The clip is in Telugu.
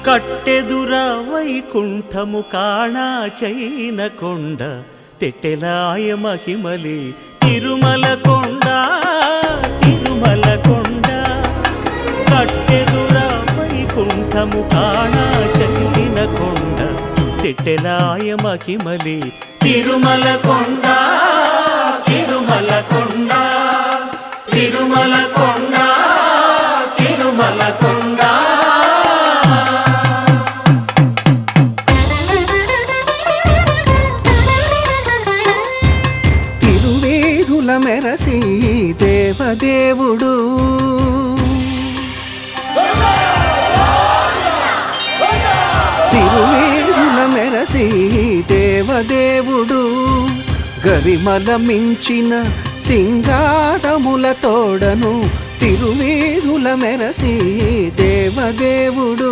కట్టెదుర వైకుంఠము కాణా చైన కొండ తెట్టెలాయ మహిమలి తిరుమల కొండ తిరుమల కొండ కట్టెదుర వైకుంఠము కాణా చైన కొండ తెట్టెలాయ మహిమలి తిరుమల కొండ తిరుమల కొండ తిరుమల కొండ తిరుమల కొండ తిరువేధుల మెరసి దేవదేవుడు తిరువేధుల మెరసి దేవదేవుడు గరిమల మించిన సింగారముల తోడను తిరువేధుల మెరసి దేవదేవుడు